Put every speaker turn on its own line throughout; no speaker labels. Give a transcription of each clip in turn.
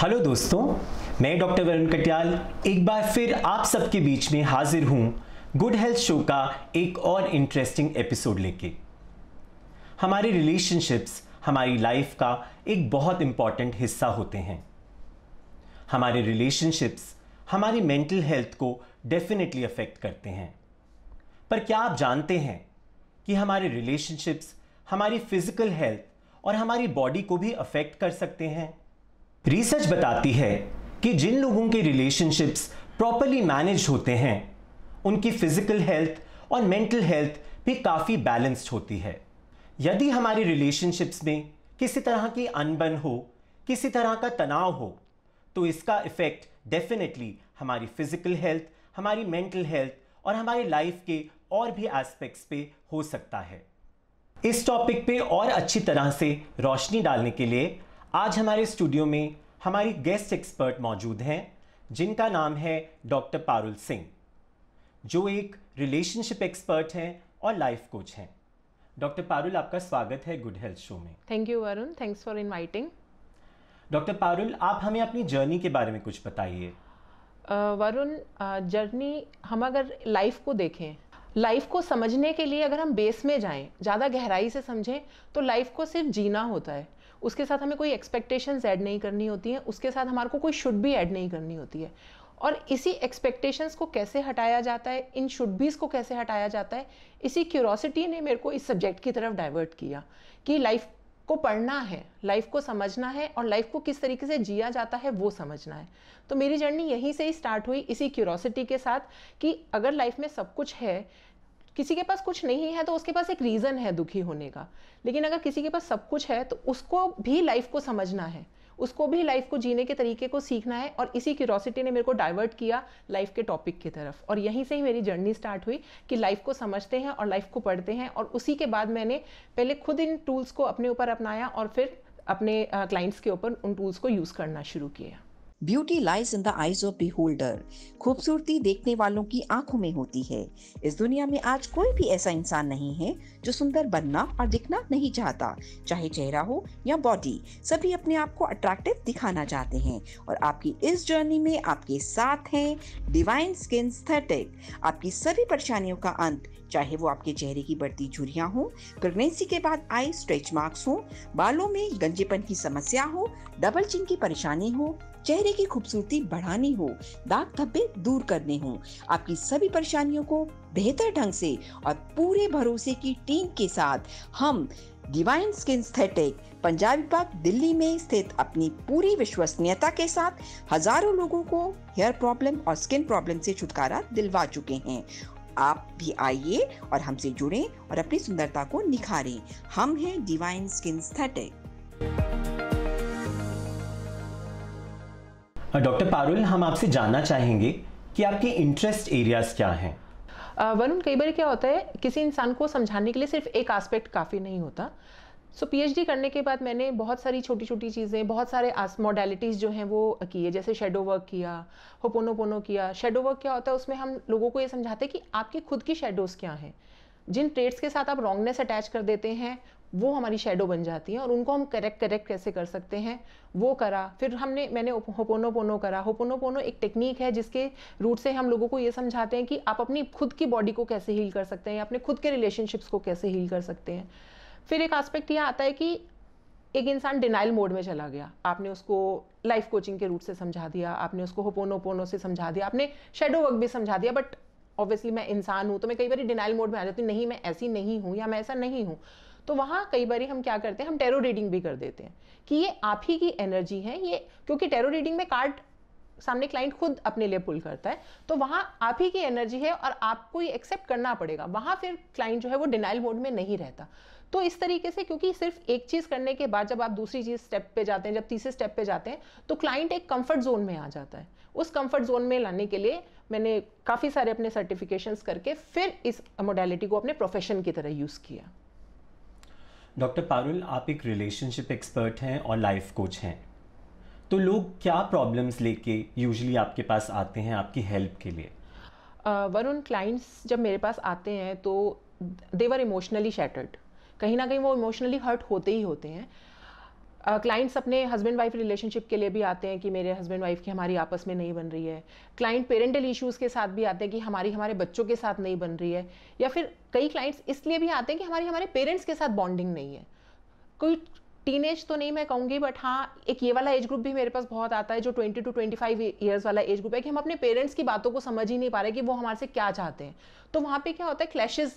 Hello दोस्तों, मैं doctor Varun Katiyal एक बार फिर आप सबके बीच में हाजिर हूं गुड हेल्थ शो का एक और इंटरेस्टिंग एपिसोड लेके। हमारे रिलेशनशिप्स हमारी लाइफ का एक बहुत इंपॉर्टेंट हिस्सा होते हैं। हमारे रिलेशनशिप्स हमारी मेंटल हेल्थ को डेफिनेटली अफेक्ट करते हैं। पर क्या आप जानते हैं कि हमारे रिलेशनशिप्स हमारी फिजिकल हेल्थ और हमारी बॉडी को भी अफेक्ट कर सकते हैं? रिसर्च बताती है कि जिन लोगों के रिलेशनशिप्स प्रॉपर्ली मैनेज होते हैं उनकी फिजिकल हेल्थ और मेंटल हेल्थ भी काफ़ी बैलेंस्ड होती है। यदि हमारे रिलेशनशिप्स में किसी तरह की अनबन हो, किसी तरह का तनाव हो, तो इसका इफेक्ट डेफिनेटली हमारी फिजिकल हेल्थ, हमारी मेंटल हेल्थ और हमारी लाइफ के और भी एस्पेक्ट्स पे हो सकता है। इस टॉपिक पे और अच्छी तरह से रोशनी डालने के लिए आज हमारे स्टूडियो में हमारी गेस्ट एक्सपर्ट मौजूद हैं, जिनका नाम है डॉक्टर पारुल सिंह, जो एक रिलेशनशिप एक्सपर्ट हैं और लाइफ कोच हैं। डॉक्टर पारुल, आपका स्वागत है गुड हेल्थ शो में।
Thank you Varun, thanks for inviting.
Doctor Parul, आप हमें अपनी जर्नी के बारे में कुछ बताइए।
वरुण, जर्नी हम अगर लाइफ को देखें, लाइफ को समझने के लिए अगर हम बेस में जाएं, ज़्यादा गहराई से समझें, तो लाइफ को सिर्फ जीना होता है। उसके साथ हमें कोई एक्सपेक्टेशंस ऐड नहीं करनी होती हैं, उसके साथ हमारे को कोई शुड भी ऐड नहीं करनी होती है। और इसी एक्सपेक्टेशंस को कैसे हटाया जाता है, इन शुड बीज को कैसे हटाया जाता है, इसी क्यूरोसिटी ने मेरे को इस सब्जेक्ट की तरफ डाइवर्ट किया कि लाइफ को पढ़ना है, लाइफ को समझना है और लाइफ को किस तरीके से जिया जाता है वो समझना है। तो मेरी जर्नी यहीं से ही स्टार्ट हुई, इसी क्यूरोसिटी के साथ कि अगर लाइफ में सब कुछ है, किसी के पास कुछ नहीं है तो उसके पास एक रीज़न है दुखी होने का, लेकिन अगर किसी के पास सब कुछ है तो उसको भी लाइफ को समझना है, उसको भी लाइफ को जीने के तरीके को सीखना है। और इसी क्यूरोसिटी ने मेरे को डाइवर्ट किया लाइफ के टॉपिक की तरफ, और यहीं से ही मेरी जर्नी स्टार्ट हुई कि लाइफ को समझते हैं और लाइफ को पढ़ते हैं। और उसी के बाद मैंने पहले खुद इन टूल्स को अपने ऊपर अपनाया और फिर अपने क्लाइंट्स के ऊपर उन टूल्स को यूज़ करना शुरू किया।
Beauty lies in the eyes of beholder. खूबसूरती देखने वालों की आंखों में होती है। इस दुनिया में आज कोई भी ऐसा इंसान नहीं है जो सुंदर बनना और दिखना नहीं चाहता। चाहे चेहरा हो या बॉडी, सभी अपने आप को अट्रैक्टिव दिखाना चाहते हैं। और आपकी इस जर्नी में आपके साथ हैं डिवाइन स्किन एस्थेटिक। आपकी सभी परेशानियों का अंत, चाहे वो आपके चेहरे की बढ़ती झुर्रियां हो, प्रेगनेंसी के बाद आई स्ट्रेच मार्क्स हो, बालों में गंजेपन की समस्या हो, डबल चिन की परेशानी हो, चेहरे की खूबसूरती बढ़ानी हो, दाग धब्बे दूर करने हो, आपकी सभी परेशानियों को बेहतर ढंग से और पूरे भरोसे की टीम के साथ हम डिवाइन स्किन एस्थेटिक पंजाबी बाग दिल्ली में स्थित अपनी पूरी विश्वसनीयता के साथ हजारों लोगों को हेयर प्रॉब्लम और स्किन प्रॉब्लम से छुटकारा दिलवा चुके हैं। आप भी आइए और हमसे जुड़ें और अपनी सुंदरता को निखारें। हम हैं divine skin aesthetic.
Doctor Parul, हम आपसे जानना चाहेंगे कि आपके इंटरेस्ट एरियाज क्या हैं?
वरुण, कई बार क्या होता है, किसी इंसान को समझाने के लिए सिर्फ एक एस्पेक्ट काफ़ी नहीं होता। सो पीएचडी करने के बाद मैंने बहुत सारी छोटी छोटी चीज़ें, बहुत सारे मॉडलिटीज़ जो हैं वो किए, जैसे शेडो वर्क किया, होपोनोपोनो किया। शेडो वर्क क्या होता है, उसमें हम लोगों को ये समझाते हैं कि आपकी खुद की शेडोज़ क्या हैं, जिन ट्रेड्स के साथ आप रॉन्गनेस अटैच कर देते हैं वो हमारी शेडो बन जाती हैं, और उनको हम करेक्ट कैसे कर सकते हैं वो करा। फिर मैंने होपोनोपोनो करा। होपोनोपोनो एक टेक्निक है जिसके रूट से हम लोगों को ये समझाते हैं कि आप अपनी खुद की बॉडी को कैसे हील कर सकते हैं, अपने खुद के रिलेशनशिप्स को कैसे हील कर सकते हैं। फिर एक एस्पेक्ट यह आता है कि एक इंसान डिनाइल मोड में चला गया, आपने उसको लाइफ कोचिंग के रूट से समझा दिया, आपने उसको होपोनोपोनो से समझा दिया, आपने शेडो वर्क भी समझा दिया, बट ऑब्वियसली मैं इंसान हूं तो मैं कई बार डिनाइल मोड में आ जाती हूँ, नहीं मैं ऐसी नहीं हूं या मैं ऐसा नहीं हूं। तो वहां कई बार हम क्या करते हैं, हम टैरो रीडिंग भी कर देते हैं कि ये आप ही की एनर्जी है ये, क्योंकि टैरो रीडिंग में कार्ड सामने क्लाइंट खुद अपने लिए पुल करता है, तो वहां आप ही की एनर्जी है और आपको ये एक्सेप्ट करना पड़ेगा। वहां फिर क्लाइंट जो है वो डिनाइल मोड में नहीं रहता। तो इस तरीके से, क्योंकि सिर्फ एक चीज करने के बाद जब आप दूसरी चीज स्टेप पे जाते हैं, जब तीसरे स्टेप पे जाते हैं, तो क्लाइंट एक कंफर्ट जोन में आ जाता है। उस कंफर्ट जोन में लाने के लिए मैंने काफी सारे अपने सर्टिफिकेशंस करके फिर इस मोडेलिटी को अपने प्रोफेशन की तरह यूज किया।
डॉक्टर पारुल, आप एक रिलेशनशिप एक्सपर्ट हैं और लाइफ कोच हैं, तो लोग क्या प्रॉब्लम्स लेके यूजुअली आपके पास आते हैं आपकी हेल्प के लिए?
वरुण, क्लाइंट्स जब मेरे पास आते हैं तो दे वर इमोशनली शैटर्ड, कहीं ना कहीं वो इमोशनली हर्ट होते ही होते हैं। क्लाइंट्स अपने हस्बैंड वाइफ रिलेशनशिप के लिए भी आते हैं कि मेरे हस्बैंड वाइफ की हमारी आपस में नहीं बन रही है। क्लाइंट पेरेंटल इश्यूज़ के साथ भी आते हैं कि हमारे बच्चों के साथ नहीं बन रही है। या फिर कई क्लाइंट्स इसलिए भी आते हैं कि हमारे पेरेंट्स के साथ बॉन्डिंग नहीं है। कोई टीनेज तो नहीं मैं कहूँगी, बट हाँ एक ये वाला एज ग्रुप भी मेरे पास बहुत आता है जो 20 to 25 ईयर्स वाला एज ग्रुप है कि हम अपने पेरेंट्स की बातों को समझ ही नहीं पा रहे कि वो हमारे से क्या चाहते हैं। तो वहाँ पे क्या होता है, क्लैशेस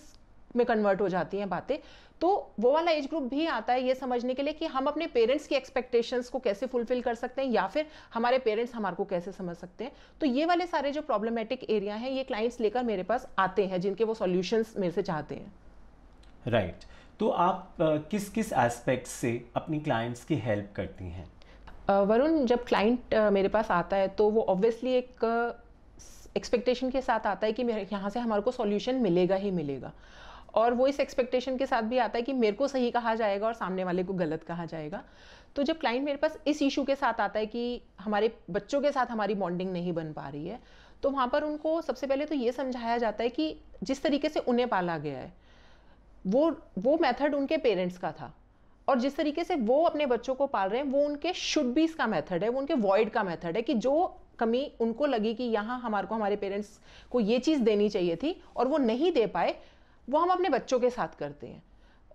में कन्वर्ट हो जाती हैं बातें। तो वो वाला एज ग्रुप भी आता है ये समझने के लिए कि हम अपने पेरेंट्स की एक्सपेक्टेशंस को कैसे फुलफिल कर सकते हैं, या फिर हमारे पेरेंट्स हमारे को कैसे समझ सकते हैं। तो ये वाले सारे जो प्रॉब्लमेटिक एरिया हैं ये क्लाइंट्स लेकर मेरे पास आते हैं, जिनके वो सॉल्यूशंस मेरे से चाहते हैं।
राइट। तो आप किस किस एस्पेक्ट से अपनी क्लाइंट्स की हेल्प करती हैं?
वरुण, जब क्लाइंट मेरे पास आता है तो वो ऑब्वियसली एक एक्सपेक्टेशन के साथ आता है कि मेरे यहाँ से हमारे को सॉल्यूशन मिलेगा ही मिलेगा, और वो इस एक्सपेक्टेशन के साथ भी आता है कि मेरे को सही कहा जाएगा और सामने वाले को गलत कहा जाएगा। तो जब क्लाइंट मेरे पास इस इशू के साथ आता है कि हमारे बच्चों के साथ हमारी बॉन्डिंग नहीं बन पा रही है, तो वहाँ पर उनको सबसे पहले तो ये समझाया जाता है कि जिस तरीके से उन्हें पाला गया है वो मेथड उनके पेरेंट्स का था, और जिस तरीके से वो अपने बच्चों को पाल रहे हैं वो उनके शुड बीज का मेथड है, वो उनके वॉइड का मेथड है कि जो कमी उनको लगी कि यहाँ हमारे पेरेंट्स को ये चीज़ देनी चाहिए थी और वो नहीं दे पाए, वो हम अपने बच्चों के साथ करते हैं।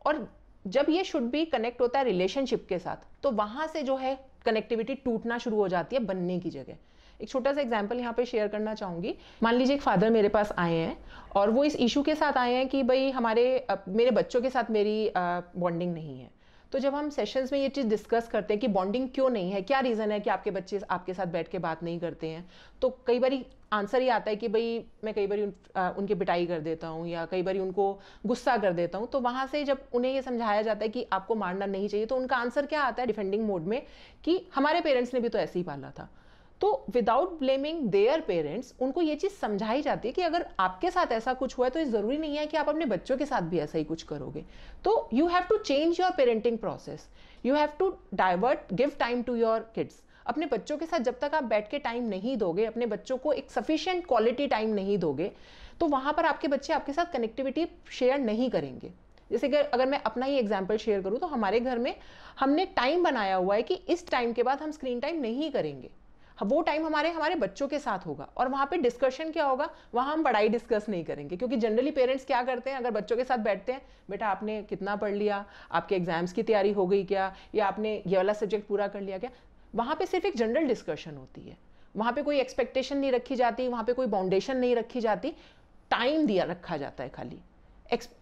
और जब ये शुड बी कनेक्ट होता है रिलेशनशिप के साथ, तो वहाँ से जो है कनेक्टिविटी टूटना शुरू हो जाती है बनने की जगह। एक छोटा सा एग्जाम्पल यहाँ पे शेयर करना चाहूँगी। मान लीजिए एक फादर मेरे पास आए हैं और वो इस इशू के साथ आए हैं कि भाई मेरे बच्चों के साथ मेरी बॉन्डिंग नहीं है। तो जब हम सेशंस में ये चीज़ डिस्कस करते हैं कि बॉन्डिंग क्यों नहीं है, क्या रीज़न है कि आपके बच्चे आपके साथ बैठ के बात नहीं करते हैं, तो कई बार आंसर ये आता है कि भाई मैं कई बार उनकी पिटाई कर देता हूँ या कई बार उनको गुस्सा कर देता हूँ। तो वहाँ से जब उन्हें ये समझाया जाता है कि आपको मारना नहीं चाहिए, तो उनका आंसर क्या आता है डिफेंडिंग मोड में कि हमारे पेरेंट्स ने भी तो ऐसे ही पाला था। तो विदाउट ब्लेमिंग देयर पेरेंट्स उनको ये चीज़ समझाई जाती है कि अगर आपके साथ ऐसा कुछ हुआ है तो ये ज़रूरी नहीं है कि आप अपने बच्चों के साथ भी ऐसा ही कुछ करोगे। तो you have to change your parenting process, you have to divert, give time to your kids. अपने बच्चों के साथ जब तक आप बैठ के टाइम नहीं दोगे, अपने बच्चों को एक सफिशिएंट क्वालिटी टाइम नहीं दोगे, तो वहाँ पर आपके बच्चे आपके साथ कनेक्टिविटी शेयर नहीं करेंगे। जैसे कि अगर मैं अपना ही एग्जाम्पल शेयर करूँ तो हमारे घर में हमने टाइम बनाया हुआ है कि इस टाइम के बाद हम स्क्रीन टाइम नहीं करेंगे, वो टाइम हमारे बच्चों के साथ होगा। और वहाँ पे डिस्कशन क्या होगा, वहाँ हम पढ़ाई डिस्कस नहीं करेंगे, क्योंकि जनरली पेरेंट्स क्या करते हैं, अगर बच्चों के साथ बैठते हैं, बेटा आपने कितना पढ़ लिया, आपके एग्जाम्स की तैयारी हो गई क्या, या आपने ये वाला सब्जेक्ट पूरा कर लिया क्या। वहाँ पे सिर्फ एक जनरल डिस्कशन होती है, वहाँ पे कोई एक्सपेक्टेशन नहीं रखी जाती, वहाँ पे कोई बाउंडेशन नहीं रखी जाती, टाइम दिया रखा जाता है, खाली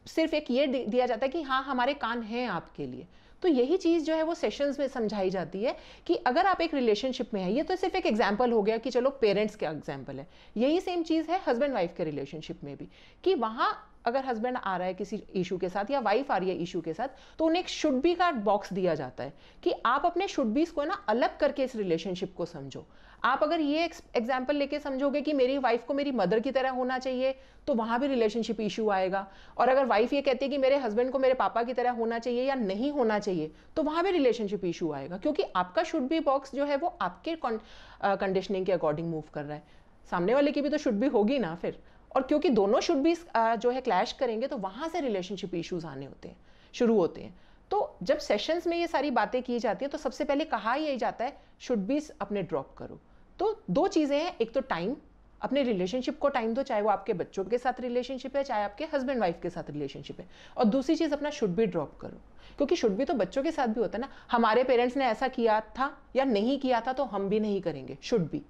सिर्फ एक ये दिया जाता है कि हाँ हमारे कान हैं आपके लिए। तो यही चीज़ जो है वो सेशंस में समझाई जाती है कि अगर आप एक रिलेशनशिप में है, ये तो सिर्फ एक एग्जांपल हो गया कि चलो पेरेंट्स का एग्जांपल है, यही सेम चीज़ है हस्बैंड वाइफ के रिलेशनशिप में भी, कि वहाँ अगर हस्बैंड आ रहा है किसी इशू के साथ या वाइफ आ रही है इशू के साथ, तो उन्हें एक शुड बी का बॉक्स दिया जाता है कि आप अपने शुड बीज को ना अलग करके इस रिलेशनशिप को समझो। आप अगर ये एग्जाम्पल लेके समझोगे कि मेरी वाइफ को मेरी मदर की तरह होना चाहिए, तो वहाँ भी रिलेशनशिप इशू आएगा। और अगर वाइफ ये कहती है कि मेरे हस्बैंड को मेरे पापा की तरह होना चाहिए या नहीं होना चाहिए, तो वहाँ भी रिलेशनशिप इशू आएगा, क्योंकि आपका शुड बी बॉक्स जो है वो आपके कंडीशनिंग के अकॉर्डिंग मूव कर रहा है। सामने वाले की भी तो शुड बी होगी ना फिर, और क्योंकि दोनों शुड बी जो है क्लैश करेंगे, तो वहाँ से रिलेशनशिप इश्यूज आने होते हैं, शुरू होते हैं। तो जब सेशंस में ये सारी बातें की जाती हैं, तो सबसे पहले कहा यही जाता है शुड बी अपने ड्रॉप करो। तो दो चीज़ें हैं, एक तो टाइम, अपने रिलेशनशिप को टाइम दो, चाहे वो आपके बच्चों के साथ रिलेशनशिप है, चाहे आपके हस्बैंड वाइफ के साथ रिलेशनशिप है। और दूसरी चीज़ अपना शुड बी ड्रॉप करो, क्योंकि शुड बी तो बच्चों के साथ भी होता है ना। हमारे पेरेंट्स ने ऐसा किया था या नहीं किया था, तो हम भी नहीं करेंगे, शुड बी।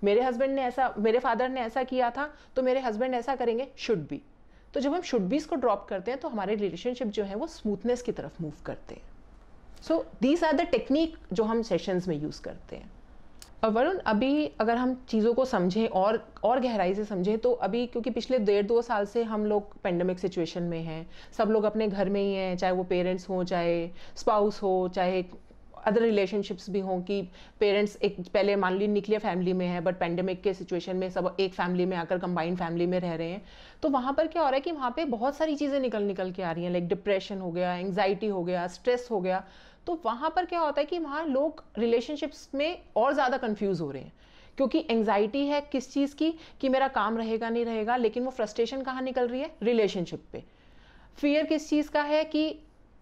मेरे फादर ने ऐसा किया था, तो मेरे हस्बैंड ऐसा करेंगे, शुड बी। तो जब हम शुड बीज को ड्रॉप करते हैं, तो हमारे रिलेशनशिप जो है वो स्मूथनेस की तरफ मूव करते हैं। So these are the technique जो हम सेशंस में यूज़ करते हैं। वरुण, अभी अगर हम चीज़ों को समझें और गहराई से समझें, तो अभी क्योंकि पिछले 1.5-2 साल से हम लोग पेंडेमिक सिचुएशन में हैं, सब लोग अपने घर में ही हैं, चाहे वो पेरेंट्स हों, चाहे स्पाउस हो, चाहे अदर रिलेशनशिप्स भी हों, कि पेरेंट्स एक पहले मान ली न्यूक्लियर फैमिली में है, बट पेंडेमिक के सिचुएशन में सब एक फैमिली में आकर कंबाइंड फैमिली में रह रहे हैं। तो वहाँ पर क्या हो रहा है कि वहाँ पे बहुत सारी चीज़ें निकल के आ रही हैं, लाइक डिप्रेशन हो गया, एंग्जाइटी हो गया, स्ट्रेस हो गया। तो वहाँ पर क्या होता है कि वहाँ लोग रिलेशनशिप्स में और ज़्यादा कंफ्यूज हो रहे हैं, क्योंकि एंग्जाइटी है किस चीज़ की, कि मेरा काम रहेगा नहीं रहेगा, लेकिन वो फ्रस्ट्रेशन कहाँ निकल रही है, रिलेशनशिप पे। फियर किस चीज़ का है कि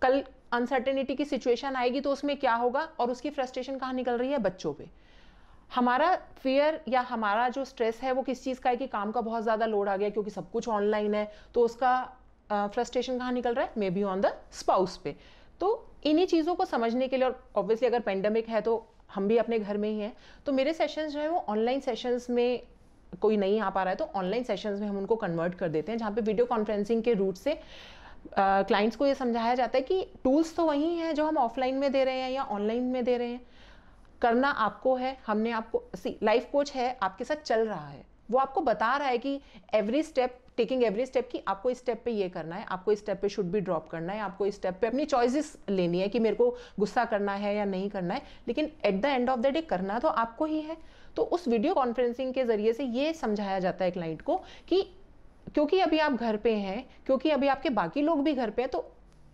कल अनसर्टेनिटी की सिचुएशन आएगी तो उसमें क्या होगा, और उसकी फ्रस्ट्रेशन कहाँ निकल रही है, बच्चों पे। हमारा फियर या हमारा जो स्ट्रेस है वो किस चीज़ का है कि काम का बहुत ज़्यादा लोड आ गया क्योंकि सब कुछ ऑनलाइन है, तो उसका फ्रस्ट्रेशन कहाँ निकल रहा है, may be on the spouse पे। तो इन्हीं चीज़ों को समझने के लिए, और ऑब्वियसली अगर पेंडेमिक है तो हम भी अपने घर में ही हैं, तो मेरे सेशंस जो है वो ऑनलाइन सेशंस में, कोई नहीं आ पा रहा है तो ऑनलाइन सेशंस में हम उनको कन्वर्ट कर देते हैं, जहाँ पे वीडियो कॉन्फ्रेंसिंग के रूट से क्लाइंट्स को ये समझाया जाता है कि टूल्स तो वही हैं जो हम ऑफलाइन में दे रहे हैं या ऑनलाइन में दे रहे हैं, करना आपको है। हमने आपको, लाइफ कोच है, आपके साथ चल रहा है, वो आपको बता रहा है कि every step, taking every step, कि आपको इस स्टेप पे ये करना है, आपको इस स्टेप पे शुड बी ड्रॉप करना है, आपको इस स्टेप पे अपनी चॉइसेस लेनी है कि मेरे को गुस्सा करना है या नहीं करना है, लेकिन at the end of the day करना तो आपको ही है। तो उस वीडियो कॉन्फ्रेंसिंग के जरिए से ये समझाया जाता है क्लाइंट को कि क्योंकि अभी आप घर पे हैं, क्योंकि अभी आपके बाकी लोग भी घर पे हैं, तो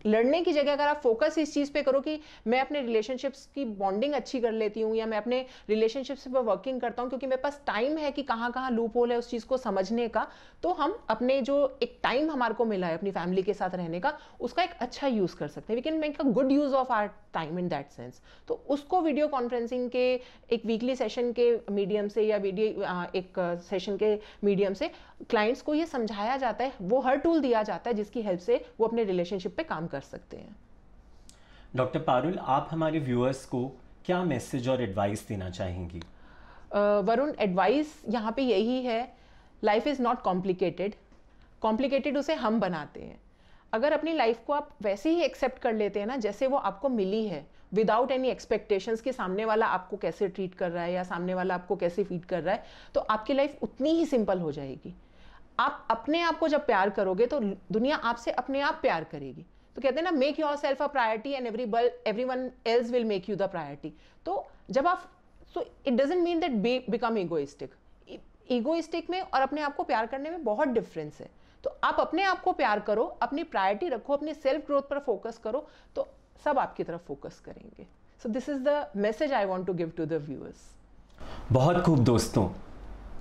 लड़ने की जगह अगर आप फोकस इस चीज़ पे करो कि मैं अपने रिलेशनशिप्स की बॉन्डिंग अच्छी कर लेती हूँ या मैं अपने रिलेशनशिप्स पे वर्किंग करता हूँ क्योंकि मेरे पास टाइम है कि कहाँ कहाँ लूप होल है उस चीज़ को समझने का, तो हम अपने जो एक टाइम हमारे को मिला है अपनी फैमिली के साथ रहने का, उसका एक अच्छा यूज़ कर सकते हैं। We can make a good use of our time in that sense. तो उसको वीडियो कॉन्फ्रेंसिंग के एक वीकली सेशन के मीडियम से या एक सेशन के मीडियम से क्लाइंट्स को ये समझाया जाता है, वो हर टूल दिया जाता है जिसकी हेल्प से वो अपने रिलेशनशिप पे काम कर सकते हैं।
डॉक्टर पारुल, आप हमारे व्यूअर्स को क्या मैसेज और एडवाइस देना चाहेंगी?
वरुण, एडवाइस यहाँ पे यही है, life is not complicated, complicated उसे हम बनाते हैं। अगर अपनी लाइफ को आप वैसे ही एक्सेप्ट कर लेते हैं ना जैसे वो आपको मिली है, विदाउट एनी एक्सपेक्टेशंस कि सामने वाला आपको कैसे ट्रीट कर रहा है या सामने वाला आपको कैसे फीड कर रहा है, तो आपकी लाइफ उतनी ही सिंपल हो जाएगी। आप अपने आप को जब प्यार करोगे तो दुनिया आपसे अपने आप प्यार करेगी। तो कहते हैं ना, make your self a priority and everyone else will make you the priority. तो जब आप, so it doesn't mean that become egoistic में और अपने आप को प्यार करने में बहुत डिफरेंस है। तो आप अपने आप को प्यार करो, अपनी प्रायोरिटी रखो, अपनी सेल्फ ग्रोथ पर फोकस करो, तो सब आपकी तरफ फोकस करेंगे। So this is the message I want to give to the viewers.
बहुत खूब दोस्तों,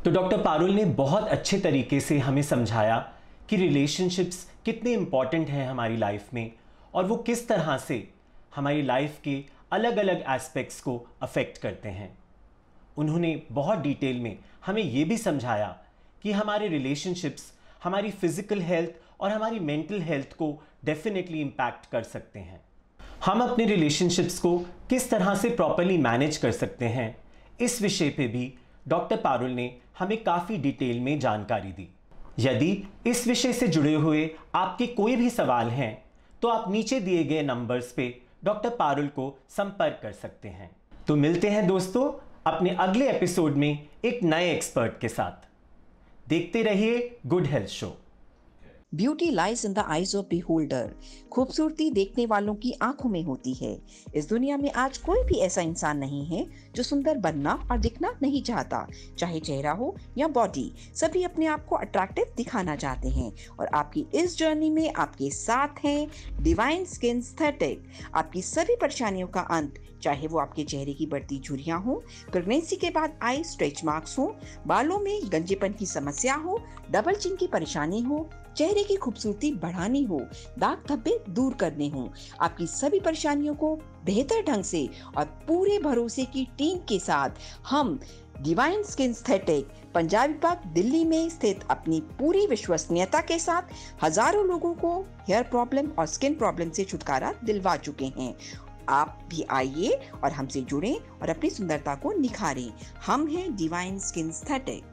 तो डॉक्टर पारुल ने बहुत अच्छे तरीके से हमें समझाया कि रिलेशनशिप्स कितने इंपॉर्टेंट हैं हमारी लाइफ में और वो किस तरह से हमारी लाइफ के अलग अलग एस्पेक्ट्स को अफेक्ट करते हैं। उन्होंने बहुत डिटेल में हमें ये भी समझाया कि हमारे रिलेशनशिप्स हमारी फिजिकल हेल्थ और हमारी मेंटल हेल्थ को डेफिनेटली इम्पैक्ट कर सकते हैं। हम अपने रिलेशनशिप्स को किस तरह से प्रॉपर्ली मैनेज कर सकते हैं, इस विषय पे भी डॉक्टर पारुल ने हमें काफ़ी डिटेल में जानकारी दी। यदि इस विषय से जुड़े हुए आपके कोई भी सवाल हैं तो आप नीचे दिए गए नंबर्स पे डॉक्टर पारुल को संपर्क कर सकते हैं। तो मिलते हैं दोस्तों अपने अगले एपिसोड में एक नए एक्सपर्ट के साथ। देखते रहिए good health show.
Beauty lies in the eyes of beholder. खूबसूरती देखने वालों की आंखों में होती है। इस दुनिया में आज कोई भी ऐसा इंसान नहीं है जो सुंदर बनना और दिखना नहीं चाहता, चाहे चेहरा हो या बॉडी। सभी अपने आप को अट्रैक्टिव दिखाना चाहते हैं और आपकी इस जर्नी में आपके साथ हैं डिवाइन स्किन एस्थेटिक। आपकी सभी परेशानियों का अंत, चाहे वो आपके चेहरे की बढ़ती झुर्रियां हो, प्रेगनेंसी के बाद आई स्ट्रेच मार्क्स हो, बालों में गंजेपन की समस्या हो, डबल चिन की परेशानी हो, चेहरे की खूबसूरती बढ़ानी हो, दाग धब्बे दूर करने हो, आपकी सभी परेशानियों को बेहतर ढंग से और पूरे भरोसे की टीम के साथ हम डिवाइन स्किन एस्थेटिक पंजाबी बाग दिल्ली में स्थित अपनी पूरी विश्वसनीयता के साथ हजारों लोगों को हेयर प्रॉब्लम और स्किन प्रॉब्लम से छुटकारा दिलवा चुके हैं। आप भी आइए और हमसे जुड़ें और अपनी सुंदरता को निखारें। हम हैं डिवाइन स्किन एस्थेटिक।